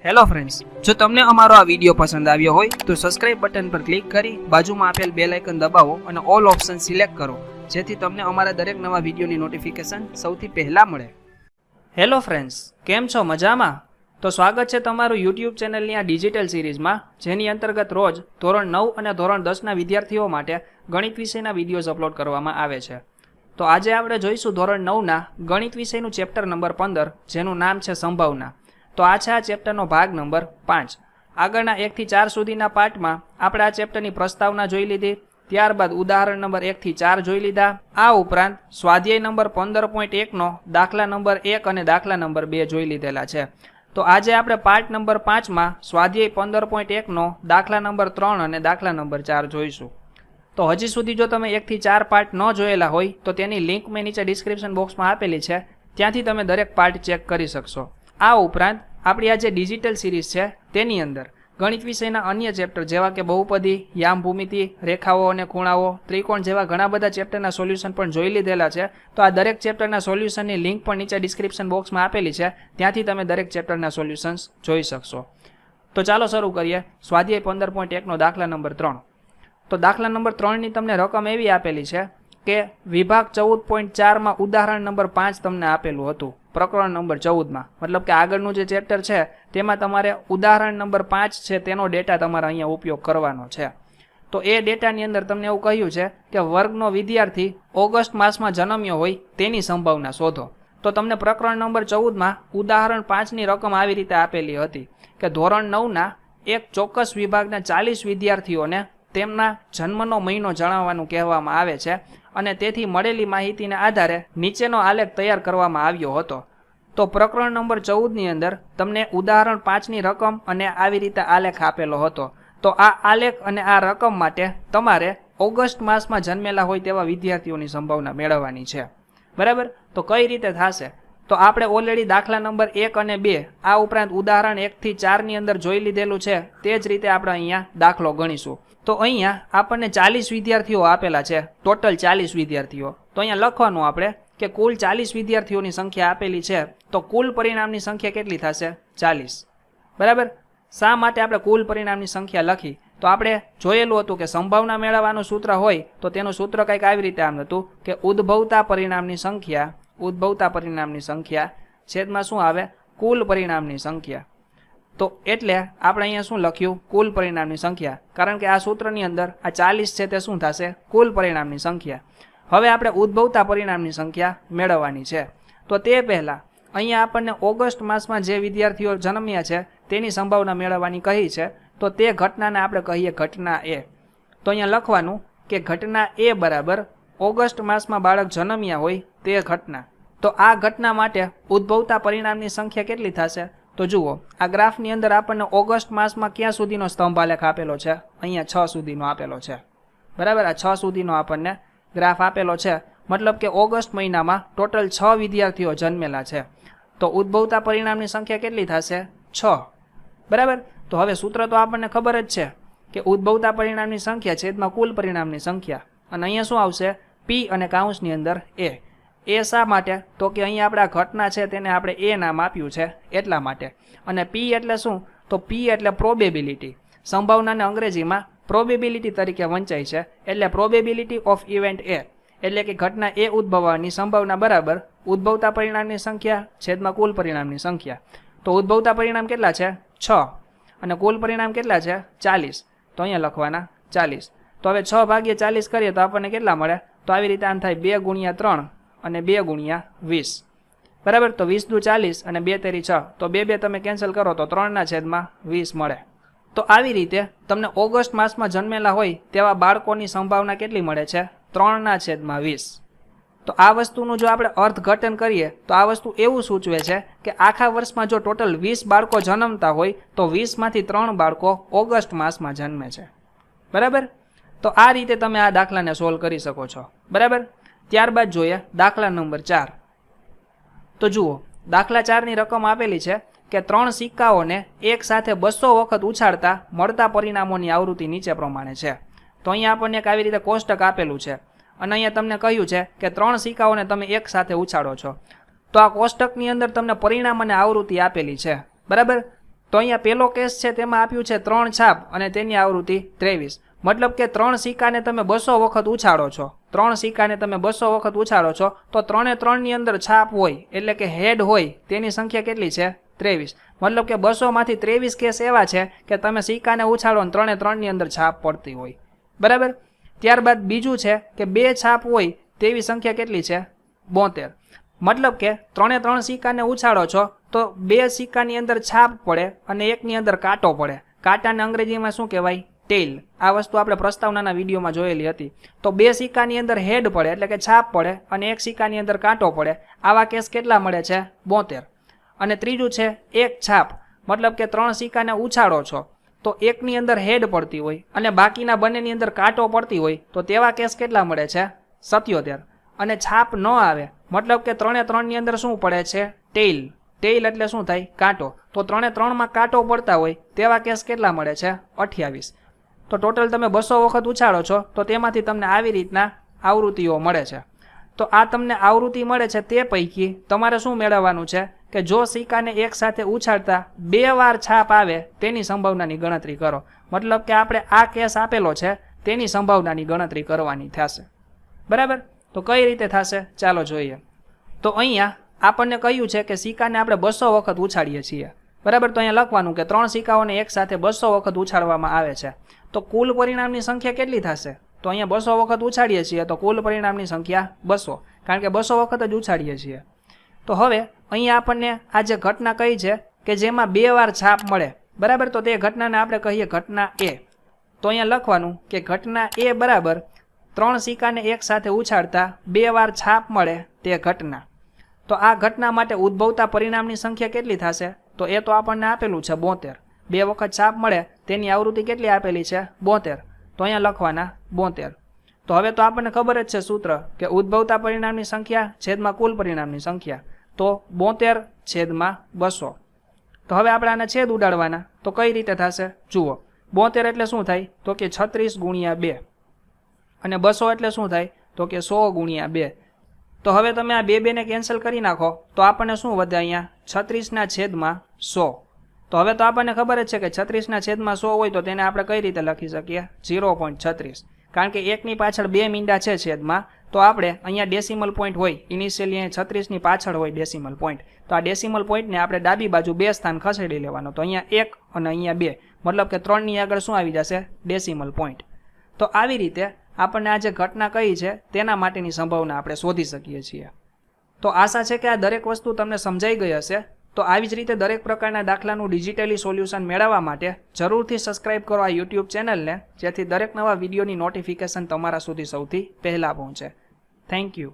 Hello friends, જો તમને અમારો આ વિડીયો પસંદ આવ્યો હોય તો સબસ્ક્રાઇબ બટન પર ક્લિક કરી બાજુમાં આપેલ બેલ આઇકન દબાવો અને ઓલ ઓપ્શન સિલેક્ટ કરો, જેથી તમને અમારા દરેક નવા વિડીયોની નોટિફિકેશન સૌથી પહેલા મળે. હેલો ફ્રેન્ડ્સ, કેમ છો? મજામાં? તો સ્વાગત છે તમારું યુટ્યુબ ચેનલની આ ડિજિટલ સિરીઝમાં, જેની અંતર્ગત રોજ ધોરણ 9 અને ધોરણ 10ના વિદ્યાર્થીઓ માટે ગણિત વિષયના વિડીયોઝ અપલોડ કરવામાં આવે છે. તો આજે આપણે જોઈશું ધોરણ 9ના ગણિત વિષયનું ચેપ્ટર નંબર 15, જેનું નામ છે સંભાવના. તો આ છે આ ચેપ્ટરનો ભાગ નંબર 5. આગળના 1 થી 4 સુધીના પાઠમાં આપણે આ ચેપ્ટરની પ્રસ્તાવના જોઈ લીધી, ત્યારબાદ ઉદાહરણ નંબર 1 થી 4 જોઈ લીધા. આ ઉપરાંત સ્વાધ્યાય નંબર 15.1નો દાખલા નંબર 1 અને દાખલા નંબર 2 જોઈ લીધેલા છે. તો આજે આપણે પાર્ટ નંબર 5માં સ્વાધ્યાય 15.1નો દાખલા નંબર 3 અને દાખલા નંબર 4 જોઈશું. તો હજી સુધી જો તમે 1 થી 4 પાર્ટ ન જોયેલા હોય તો તેની લિંક મેં નીચે ડિસ્ક્રિપ્શન બોક્સમાં આપેલી છે, ત્યાંથી તમે દરેક પાર્ટ ચેક કરી શકશો. આ ઉપરાંત આપણી આ જે ડિજિટલ સિરીઝ છે તેની અંદર ગણિત વિષયના અન્ય ચેપ્ટર જેવા કે બહુપદી, યામ ભૂમિતિ, રેખાઓ અને ખૂણાઓ, ત્રિકોણ જેવા ઘણા બધા ચેપ્ટરના સોલ્યુશન પણ જોઈ લીધેલા છે. તો આ દરેક ચેપ્ટરના સોલ્યુશનની લિંક પણ નીચે ડિસ્ક્રિપ્શન બોક્સમાં આપેલી છે, ત્યાંથી તમે દરેક ચેપ્ટરના સોલ્યુશન્સ જોઈ શકશો. તો ચાલો શરૂ કરીએ સ્વાધ્યાય 15.1નો દાખલા નંબર 3. તો દાખલા નંબર 3ની તમને રકમ એવી આપેલી છે કે વિભાગ 14.4માં ઉદાહરણ નંબર 5 તમને આપેલું હતું પ્રકરણ નંબર 14માં. મતલબ કે આગળનું જે ચેપ્ટર છે તેમાં તમારે ઉદાહરણ નંબર 5 છે તેનો ડેટા તમારે અહીંયા ઉપયોગ કરવાનો છે. તો એ ડેટાની અંદર તમને એવું કહ્યું છે કે વર્ગનો વિદ્યાર્થી ઓગસ્ટ માસમાં જન્મ્યો હોય તેની સંભાવના શોધો. તો તમને પ્રકરણ નંબર 14માં ઉદાહરણ 5ની રકમ આવી રીતે આપેલી હતી કે ધોરણ 9ના એક ચોક્કસ વિભાગના 40 વિદ્યાર્થીઓને તેમના જન્મનો મહિનો જણાવવાનું કહેવામાં આવે છે, અને તેથી મળેલી માહિતીને આધારે નીચેનો આલેખ તૈયાર કરવામાં આવ્યો હતો. તો પ્રકરણ નંબર 14ની અંદર તમને ઉદાહરણ 5ની રકમ અને આવી રીતે આલેખ આપેલો હતો. તો આ આલેખ અને આ રકમ માટે તમારે ઓગસ્ટ માસમાં જન્મેલા હોય તેવા વિદ્યાર્થીઓની સંભાવના મેળવવાની છે. બરાબર? તો કઈ રીતે થશે? તો આપણે ઓલરેડી દાખલા નંબર 1 અને 2 આ ઉપરાંત ઉદાહરણ 1 થી 4ની અંદર જોઈ લીધેલું છે, તે જ રીતે આપણે અહીંયા દાખલો ગણીશું. તો અહીંયા આપણને 40 વિદ્યાર્થીઓ આપેલા છે, ટોટલ 40 વિદ્યાર્થીઓ. તો અહીંયા લખવાનું આપણે કે કુલ 40 વિદ્યાર્થીઓની સંખ્યા આપેલી છે, તો કુલ પરિણામની સંખ્યા કેટલી થશે? 40. બરાબર? શા માટે આપણે કુલ પરિણામની સંખ્યા લખી? તો આપણે જોયેલું હતું કે સંભાવના મેળવવાનું સૂત્ર હોય તો તેનું સૂત્ર કંઈક આવી રીતે આમ હતું કે ઉદ્ભવતા પરિણામની સંખ્યા છેદમાં શું આવે? કુલ પરિણામની સંખ્યા. તો એટલે આપણે અહીંયા શું લખ્યું? કુલ પરિણામની સંખ્યા, કારણ કે આ સૂત્રની અંદર આ 40 છે તે શું થશે? કુલ પરિણામની સંખ્યા. હવે આપણે ઉદ્ભવતા પરિણામની સંખ્યા મેળવવાની છે. તો તે પહેલાં અહીંયા આપણને ઓગસ્ટ માસમાં જે વિદ્યાર્થીઓ જન્મ્યા છે તેની સંભાવના મેળવવાની કહી છે. તો તે ઘટનાને આપણે કહીએ ઘટના એ. તો અહીંયા લખવાનું કે ઘટના એ બરાબર ઓગસ્ટ માસમાં બાળક જન્મ્યા હોય તે ઘટના. તો આ ઘટના માટે ઉદ્ભવતા પરિણામની સંખ્યા કેટલી થશે? તો જુઓ, આ ગ્રાફની અંદર આપણને ઓગસ્ટ માસમાં ક્યાં સુધીનો સ્તંભ આલેખ આપેલો છે? અહીંયા 6 સુધીનો આપેલો છે. બરાબર? આ 6 સુધીનો આપણને ગ્રાફ આપેલો છે. મતલબ કે ઓગસ્ટ મહિનામાં ટોટલ 6 વિદ્યાર્થીઓ જન્મેલા છે. તો ઉદ્ભવતા પરિણામની સંખ્યા કેટલી થશે? 6. બરાબર? તો હવે સૂત્ર તો આપણને ખબર જ છે કે ઉદ્ભવતા પરિણામની સંખ્યા છેદમાં કુલ પરિણામની સંખ્યા. અને અહીંયા શું આવશે? P અને કાઉન્સની અંદર A. એ શા માટે? તો કે અહીંયા આપણે આ ઘટના છે તેને આપણે એ નામ આપ્યું છે એટલા માટે. અને P એટલે શું? તો P એટલે પ્રોબેબિલિટી. સંભાવનાને અંગ્રેજીમાં પ્રોબેબિલિટી તરીકે વંચાય છે, એટલે પ્રોબેબિલિટી ઓફ ઇવેન્ટ એ, એટલે કે ઘટના એ ઉદ્ભવવાની સંભાવના બરાબર ઉદ્ભવતા પરિણામની સંખ્યા છેદમાં કુલ પરિણામની સંખ્યા. તો ઉદ્ભવતા પરિણામ કેટલા છે? 6. અને કુલ પરિણામ કેટલા છે? 40. તો અહીંયા લખવાના 40. તો હવે 6 ભાગ્યે 40 કરીએ તો આપણને કેટલા મળે? તો આવી રીતે આમ થાય 2 ગુણ્યા 3 અને 2 ગુણ્યા 20. બરાબર? તો 20 દુ 40 અને 2 તેરી 6. તો 2 તમે કેન્સલ કરો તો 3/20 મળે. તો આવી રીતે તમને ઓગસ્ટ માસમાં જન્મેલા હોય તેવા બાળકોની સંભાવના કેટલી મળે છે? 3/20. તો આ વસ્તુનું જો આપણે અર્થઘટન કરીએ તો આ વસ્તુ એવું સૂચવે છે કે આખા વર્ષમાં જો ટોટલ 20 બાળકો જન્મતા હોય તો 20માંથી 3 બાળકો ઓગસ્ટ માસમાં જન્મે છે. બરાબર? તો આ રીતે તમે આ દાખલાને સોલ્વ કરી શકો છો. બરાબર? ત્યારબાદ જોઈએ દાખલા નંબર 4. તો જુઓ, દાખલા 4ની રકમ આપેલી છે કે 3 સિક્કાઓને એક સાથે 200 વખત ઉછાળતા મળતા પરિણામોની આવૃત્તિ નીચે પ્રમાણે છે. તો અહીંયા આપણને એક આવી રીતે કોષ્ટક આપેલું છે અને અહીંયા તમને કહ્યું છે કે 3 સિક્કાઓને તમે એક સાથે ઉછાળો છો. તો આ કોષ્ટકની અંદર તમને પરિણામ અને આવૃત્તિ આપેલી છે. બરાબર? તો અહીંયા પહેલો કેસ છે તેમાં આપ્યું છે 3 છાપ અને તેની આવૃત્તિ 23, મતલબ કે 3 સિક્કાને તમે 200 વખત ઉછાળો છો, 3 સિક્કાને તમે 200 વખત ઉછાળો છો તો 3 એ 3 ની અંદર છાપ હોય એટલે કે હેડ હોય તેની સંખ્યા કેટલી છે 23, મતલબ કે 200 માંથી 23 કેસ એવા છે કે તમે સિક્કાને ઉછાળો અને 3 એ 3 ની અંદર છાપ પડતી હોય, બરાબર। ત્યારબાદ બીજું છે કે 2 છાપ હોય તેવી સંખ્યા કેટલી છે 72, મતલબ કે 3 એ 3 સિક્કાને ઉછાળો છો તો 2 સિક્કાની અંદર છાપ પડે અને એકની અંદર કાંટો પડે, કાંટાને અંગ્રેજીમાં શું કહેવાય ટેલ, આ વસ્તુ આપણે પ્રસ્તાવનાના વિડીયોમાં જોયેલી હતી। તો 2 સિક્કાની અંદર હેડ પડે એટલે કે છાપ પડે અને 1 સિક્કાની અંદર કાંટો પડે, આવા કેસ કેટલા મળે છે 72। અને ત્રીજું છે 1 છાપ, મતલબ કે 3 સિક્કાને ઉછાળો છો તો એકની અંદર હેડ પડતી હોય અને બાકીના બંનેની અંદર કાંટો પડતી હોય તો તેવા કેસ કેટલા મળે છે 77। અને છાપ ન આવે મતલબ કે 3 એ 3 ની અંદર શું પડે છે ટેલ, ટેલ એટલે શું થાય કાંટો, તો 3 એ 3 માં કાંટો પડતા હોય તેવા કેસ કેટલા મળે છે 28। તો ટોટલ તમે 200 વખત ઉછાળો છો તો તેમાંથી તમને આવી રીતના આવૃત્તિઓ મળે છે। તો આ તમને આવૃત્તિ મળે છે તે પૈકી તમારે શું મેળવવાનું છે કે જો સિક્કાને એક સાથે ઉછાળતા 2 વાર છાપ આવે તેની સંભાવનાની ગણતરી કરો, મતલબ કે આપણે આ કેસ આપેલો છે તેની સંભાવનાની ગણતરી કરવાની થશે, બરાબર। તો કઈ રીતે થશે ચાલો જોઈએ। તો અહીંયા આપણને કહ્યું છે કે સિક્કાને આપણે 200 વખત ઉછાળીએ છીએ, બરાબર। તો અહીંયા લખવાનું કે 3 સિક્કાઓને એક સાથે 200 વખત ઉછાળવામાં આવે છે, તો કુલ પરિણામની સંખ્યા કેટલી થશે, તો અહીંયા 200 વખત ઉછાળીએ છીએ તો કુલ પરિણામની સંખ્યા 200, કારણ કે 200 વખત જ ઉછાળીએ છીએ। તો હવે અહીંયા આપણને આ જે ઘટના કઈ છે કે જેમાં 2 વાર છાપ મળે, બરાબર। તો તે ઘટનાને આપણે કહીએ ઘટના એ। તો અહીંયા લખવાનું કે ઘટના એ બરાબર 3 સિક્કાને એક સાથે ઉછાળતા 2 વાર છાપ મળે તે ઘટના। તો આ ઘટના માટે ઉદ્ભવતા પરિણામની સંખ્યા કેટલી થશે, તો એ તો આપણને આપેલું છે 72, 2 વખત છાપ મળે તેની આવૃત્તિ કેટલી આપેલી છે 72, તો અહીંયા લખવાના 72। તો હવે તો આપણને ખબર જ છે સૂત્ર કે ઉદ્ભવતા પરિણામની સંખ્યા છેદમાં કુલ પરિણામની સંખ્યા, તો 72 છેદમાં 200। તો હવે આપણે આને છેદ ઉડાડવાના, તો કઈ રીતે થશે જુઓ, 72 એટલે શું થાય તો કે 36 ગુણ્યા 2 અને 200 એટલે શું થાય તો કે 100 ગુણ્યા 2। તો હવે તમે આ 2 ને કેન્સલ કરી નાખો તો આપણને શું વધે અહીંયા 36 ના છેદમાં 100। તો હવે તો આપણને ખબર જ છે કે 36 ના છેદમાં 100 હોય તો તેને આપણે કઈ રીતે લખી શકીએ 0.36, કારણ કે એકની પાછળ 2 મીંડા છે છેદમાં, તો આપણે અહીંયા ડેસિમલ પોઈન્ટ હોય ઇનિશિયલી 36 ની પાછળ હોય ડેસિમલ પોઈન્ટ, તો આ ડેસિમલ પોઈન્ટને આપણે ડાબી બાજુ 2 સ્થાન ખસેડી લેવાનો, તો અહીંયા 1 અને અહીંયા 2, મતલબ કે 3 ની આગળ શું આવી જશે ડેસિમલ પોઈન્ટ। તો આવી રીતે આપણને આ જે ઘટના કઈ છે તેના માટેની સંભાવના આપણે શોધી શકીએ છીએ। તો આશા છે કે આ દરેક વસ્તુ તમને સમજાઈ ગઈ હશે। તો આવી જ રીતે દરેક પ્રકારના દાખલાનું ડિજિટલી સોલ્યુશન મેળવવા માટે જરૂરથી સબસ્ક્રાઇબ કરો આ યુટ્યુબ ચેનલને, જેથી દરેક નવા વિડીયોની નોટિફિકેશન તમારા સુધી સૌથી પહેલાં પહોંચે। Thank you.